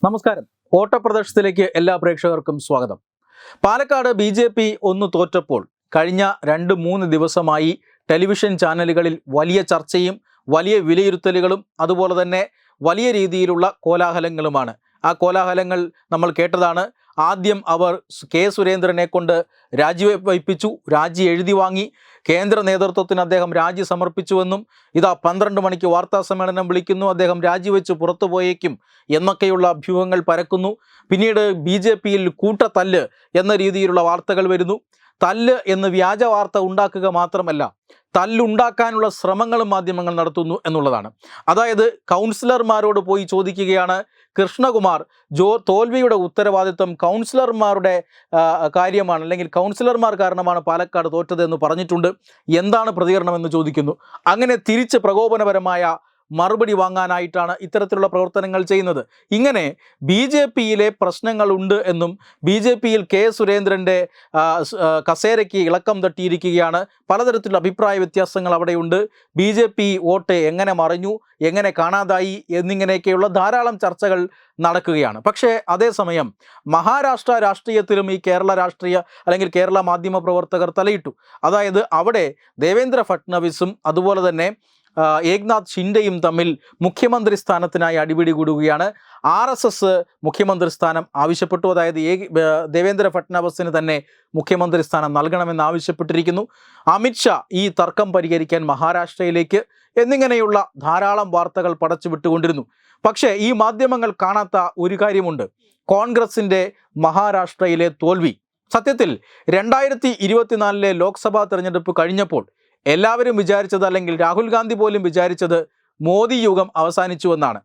നമസ്കാരം. ഓട്ടപ്രദർശനത്തിലേക്ക് എല്ലാ പ്രേക്ഷകർക്കും സ്വാഗതം. പാലക്കാട് BJP ഒന്ന് തോറ്റപ്പോൾ കഴിഞ്ഞ 2-3 ദിവസമായി ടെലിവിഷൻ ചാനലുകളിൽ വലിയ ചർച്ചയും വലിയ വിലയിരുത്തലുകളും അതുപോലെ തന്നെ വലിയ രീതിയിലുള്ള കോലാഹലങ്ങളുമാണ്. ആ കോലാഹലങ്ങൾ നമ്മൾ കേട്ടതാണ്. ആദ്യം അവർ കെ സുരേന്ദ്രനെ കൊണ്ട് രാജിവയ്പ്പിച്ചു, രാജി എഴുതി വാങ്ങി. കേന്ദ്ര നേതൃത്വത്തിന് അദ്ദേഹം രാജി സമർപ്പിച്ചുവെന്നും ഇതാ 12 മണിക്ക് വാർത്താ സമ്മേളനം വിളിക്കുന്നു, അദ്ദേഹം രാജിവെച്ച് പുറത്തുപോയേക്കും എന്നൊക്കെയുള്ള അഭ്യൂഹങ്ങൾ പരക്കുന്നു. പിന്നീട് BJPയിൽ കൂട്ടത്തല്ല് എന്ന രീതിയിലുള്ള വാർത്തകൾ വരുന്നു. തല്ല് എന്ന് വ്യാജ വാർത്ത ഉണ്ടാക്കുക മാത്രമല്ല, തല്ലുണ്ടാക്കാനുള്ള ശ്രമങ്ങളും മാധ്യമങ്ങൾ നടത്തുന്നു എന്നുള്ളതാണ്. അതായത് കൗൺസിലർമാരോട് പോയി ചോദിക്കുകയാണ് കൃഷ്ണകുമാർ, തോൽവിയുടെ ഉത്തരവാദിത്വം കൗൺസിലർമാരുടെ കാര്യമാണ്, അല്ലെങ്കിൽ കൗൺസിലർമാർ കാരണമാണ് പാലക്കാട് തോറ്റത് എന്ന് പറഞ്ഞിട്ടുണ്ട്. എന്താണ് പ്രതികരണമെന്ന് ചോദിക്കുന്നു. അങ്ങനെ തിരിച്ച് പ്രകോപനപരമായ മറുപടി വാങ്ങാനായിട്ടാണ് ഇത്തരത്തിലുള്ള പ്രവർത്തനങ്ങൾ ചെയ്യുന്നത്. ഇങ്ങനെ BJPയിലെ പ്രശ്നങ്ങളുണ്ട് എന്നും BJPയിൽ കെ സുരേന്ദ്രൻ്റെ കസേരയ്ക്ക് ഇളക്കം തട്ടിയിരിക്കുകയാണ്, പലതരത്തിലുള്ള അഭിപ്രായ വ്യത്യാസങ്ങൾ അവിടെയുണ്ട്, BJP വോട്ട് എങ്ങനെ മറിഞ്ഞു, എങ്ങനെ കാണാതായി എന്നിങ്ങനെയൊക്കെയുള്ള ധാരാളം ചർച്ചകൾ നടക്കുകയാണ്. പക്ഷേ അതേസമയം മഹാരാഷ്ട്ര രാഷ്ട്രീയത്തിലും ഈ കേരള രാഷ്ട്രീയ അല്ലെങ്കിൽ കേരള മാധ്യമ പ്രവർത്തകർ തലയിട്ടു. അതായത് അവിടെ ദേവേന്ദ്ര ഫട്നവിസും അതുപോലെ തന്നെ ഏക്നാഥ് ഷിൻഡെയും തമ്മിൽ മുഖ്യമന്ത്രി സ്ഥാനത്തിനായി അടിപിടി കൂടുകയാണ്. RSS മുഖ്യമന്ത്രി സ്ഥാനം ആവശ്യപ്പെട്ടു. അതായത് ദേവേന്ദ്ര ഫട്നാവിസിന് തന്നെ മുഖ്യമന്ത്രി സ്ഥാനം നൽകണമെന്ന് ആവശ്യപ്പെട്ടിരിക്കുന്നു. അമിത്ഷാ ഈ തർക്കം പരിഹരിക്കാൻ മഹാരാഷ്ട്രയിലേക്ക് എന്നിങ്ങനെയുള്ള ധാരാളം വാർത്തകൾ പടച്ചുവിട്ടുകൊണ്ടിരുന്നു. പക്ഷേ ഈ മാധ്യമങ്ങൾ കാണാത്ത ഒരു കാര്യമുണ്ട്: കോൺഗ്രസിൻ്റെ മഹാരാഷ്ട്രയിലെ തോൽവി. സത്യത്തിൽ 2024 ലോക്സഭാ തെരഞ്ഞെടുപ്പ് കഴിഞ്ഞപ്പോൾ എല്ലാവരും വിചാരിച്ചത്, അല്ലെങ്കിൽ രാഹുൽ ഗാന്ധി പോലും വിചാരിച്ചത്, മോദി യുഗം അവസാനിച്ചുവെന്നാണ്.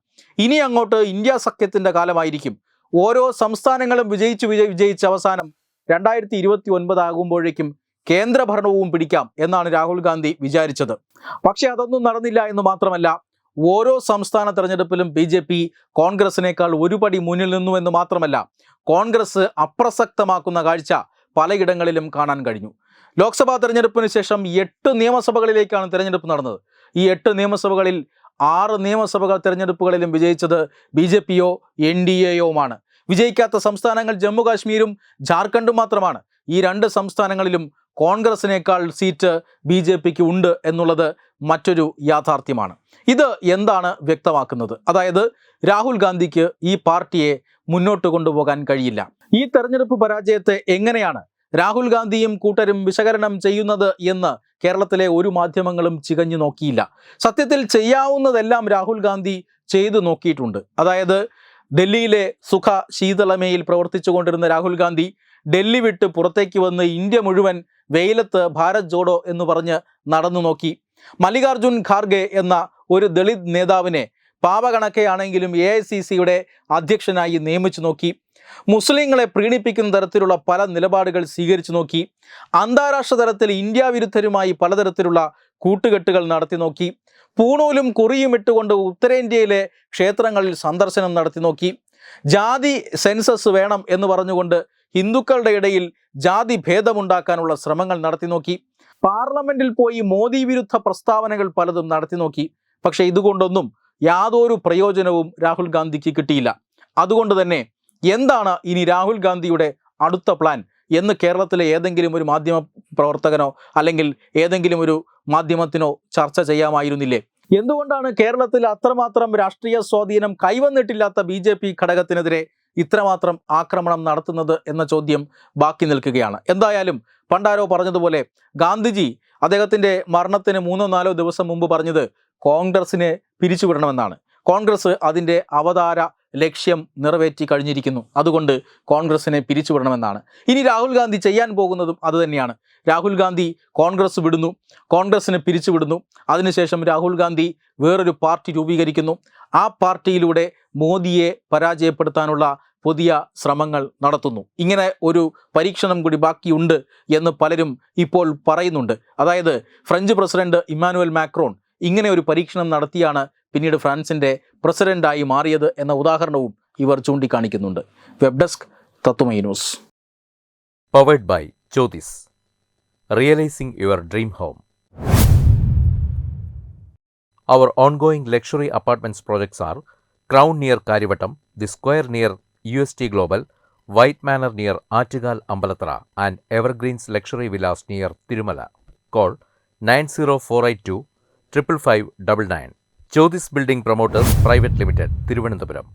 ഇനി അങ്ങോട്ട് ഇന്ത്യ സഖ്യത്തിൻ്റെ കാലമായിരിക്കും. ഓരോ സംസ്ഥാനങ്ങളും വിജയിച്ച് അവസാനം 2029 ആകുമ്പോഴേക്കും കേന്ദ്രഭരണവും പിടിക്കാം എന്നാണ് രാഹുൽ ഗാന്ധി വിചാരിച്ചത്. പക്ഷെ അതൊന്നും നടന്നില്ല എന്ന് മാത്രമല്ല, ഓരോ സംസ്ഥാന തെരഞ്ഞെടുപ്പിലും BJP കോൺഗ്രസിനേക്കാൾ ഒരു പടി മുന്നിൽ നിന്നു എന്ന് മാത്രമല്ല, കോൺഗ്രസ് അപ്രസക്തമാക്കുന്ന കാഴ്ച പലയിടങ്ങളിലും കാണാൻ കഴിഞ്ഞു. ലോക്സഭാ തെരഞ്ഞെടുപ്പിന് ശേഷം 8 നിയമസഭകളിലേക്കാണ് തെരഞ്ഞെടുപ്പ് നടന്നത്. ഈ 8 നിയമസഭകളിൽ 6 നിയമസഭകൾ തെരഞ്ഞെടുപ്പുകളിലും വിജയിച്ചത് BJPയോ NDAയോമാണ്. വിജയിക്കാത്ത സംസ്ഥാനങ്ങൾ ജമ്മു കാശ്മീരും ജാർഖണ്ഡും മാത്രമാണ്. ഈ 2 സംസ്ഥാനങ്ങളിലും കോൺഗ്രസിനേക്കാൾ സീറ്റ് BJPക്ക് ഉണ്ട് എന്നുള്ളത് മറ്റൊരു യാഥാർത്ഥ്യമാണ്. ഇത് എന്താണ് വ്യക്തമാക്കുന്നത്? അതായത് രാഹുൽ ഗാന്ധിക്ക് ഈ പാർട്ടിയെ മുന്നോട്ട് കൊണ്ടുപോകാൻ കഴിയില്ല. ഈ തെരഞ്ഞെടുപ്പ് പരാജയത്തെ എങ്ങനെയാണ് രാഹുൽ ഗാന്ധിയും കൂട്ടരും വിശകലനം ചെയ്യുന്നത് എന്ന് കേരളത്തിലെ ഒരു മാധ്യമങ്ങളും ചികഞ്ഞു നോക്കിയില്ല. സത്യത്തിൽ ചെയ്യാവുന്നതെല്ലാം രാഹുൽ ഗാന്ധി ചെയ്തു നോക്കിയിട്ടുണ്ട്. അതായത് ഡൽഹിയിലെ സുഖ ശീതളമയിൽ പ്രവർത്തിച്ചു കൊണ്ടിരുന്ന രാഹുൽ ഗാന്ധി ഡൽഹി വിട്ട് പുറത്തേക്ക് വന്ന് ഇന്ത്യ മുഴുവൻ വെയിലത്ത് ഭാരത് ജോഡോ എന്ന് പറഞ്ഞ് നടന്നു നോക്കി. മല്ലികാർജുൻ ഖാർഗെ എന്ന ഒരു ദളിത് നേതാവിനെ പാവകണക്കെയാണെങ്കിലും AICCയുടെ അധ്യക്ഷനായി നിയമിച്ചു നോക്കി. മുസ്ലിങ്ങളെ പ്രീണിപ്പിക്കുന്ന തരത്തിലുള്ള പല നിലപാടുകൾ സ്വീകരിച്ചു നോക്കി. അന്താരാഷ്ട്ര തലത്തിൽ ഇന്ത്യ വിരുദ്ധരുമായി പലതരത്തിലുള്ള കൂട്ടുകെട്ടുകൾ നടത്തി നോക്കി. പൂണൂലും കുറിയും ഇട്ടുകൊണ്ട് ഉത്തരേന്ത്യയിലെ ക്ഷേത്രങ്ങളിൽ സന്ദർശനം നടത്തി നോക്കി. ജാതി സെൻസസ് വേണം എന്ന് പറഞ്ഞുകൊണ്ട് ഹിന്ദുക്കളുടെ ഇടയിൽ ജാതി ഭേദമുണ്ടാക്കാനുള്ള ശ്രമങ്ങൾ നടത്തി നോക്കി. പാർലമെന്റിൽ പോയി മോദി വിരുദ്ധ പ്രസ്താവനകൾ പലതും നടത്തി നോക്കി. പക്ഷേ ഇതുകൊണ്ടൊന്നും യാതൊരു പ്രയോജനവും രാഹുൽ ഗാന്ധിക്ക് കിട്ടിയില്ല. അതുകൊണ്ട് തന്നെ എന്താണ് ഇനി രാഹുൽ ഗാന്ധിയുടെ അടുത്ത പ്ലാൻ എന്ന് കേരളത്തിലെ ഏതെങ്കിലും ഒരു മാധ്യമ പ്രവർത്തകനോ അല്ലെങ്കിൽ ഏതെങ്കിലും ഒരു മാധ്യമത്തിനോ ചർച്ച ചെയ്യാമായിരുന്നില്ലേ? എന്തുകൊണ്ടാണ് കേരളത്തിൽ അത്രമാത്രം രാഷ്ട്രീയ സ്വാധീനം കൈവന്നിട്ടില്ലാത്ത BJP ഘടകത്തിനെതിരെ ഇത്രമാത്രം ആക്രമണം നടത്തുന്നത് എന്ന ചോദ്യം ബാക്കി നിൽക്കുകയാണ്. എന്തായാലും പണ്ടാരോ പറഞ്ഞതുപോലെ ഗാന്ധിജി അദ്ദേഹത്തിൻ്റെ മരണത്തിന് 3-4 ദിവസം മുമ്പ് പറഞ്ഞത് കോൺഗ്രസിനെ പിരിച്ചുവിടണമെന്നാണ്. കോൺഗ്രസ് അതിൻ്റെ അവതാര ലക്ഷ്യം നിറവേറ്റി കഴിഞ്ഞിരിക്കുന്നു. അതുകൊണ്ട് കോൺഗ്രസിനെ പിരിച്ചുവിടണമെന്നാണ്. ഇനി രാഹുൽ ഗാന്ധി ചെയ്യാൻ പോകുന്നതും അതുതന്നെയാണ്. രാഹുൽ ഗാന്ധി കോൺഗ്രസ് വിടുന്നു, കോൺഗ്രസിനെ പിരിച്ചുവിടുന്നു. അതിനുശേഷം രാഹുൽ ഗാന്ധി വേറൊരു പാർട്ടി രൂപീകരിക്കുന്നു. ആ പാർട്ടിയിലൂടെ മോദിയെ പരാജയപ്പെടുത്താനുള്ള പുതിയ ശ്രമങ്ങൾ നടത്തുന്നു. ഇങ്ങനെ ഒരു പരീക്ഷണം കൂടി ബാക്കിയുണ്ട് എന്ന് പലരും ഇപ്പോൾ പറയുന്നുണ്ട്. അതായത് ഫ്രഞ്ച് പ്രസിഡന്റ് ഇമ്മാനുവൽ മാക്രോൺ ഇങ്ങനെ ഒരു പരീക്ഷണം നടത്തിയാണ് പിന്നീട് ഫ്രാൻസിൻ്റെ പ്രസിഡന്റായി മാറിയത് എന്ന ഉദാഹരണവും ഇവർ ചൂണ്ടിക്കാണിക്കുന്നുണ്ട്. Web desk Tatwamayi news. Powered by Jyothis, realising your dream home. Our ongoing luxury apartments projects are Crown near Karivattam, The Square near UST Global, White Manor near Attugal Ambalathara, and Evergreens Luxury Villas near Tirumala. Call 90482 55599. Jyothis Building Promoters Private Limited, Thiruvananthapuram.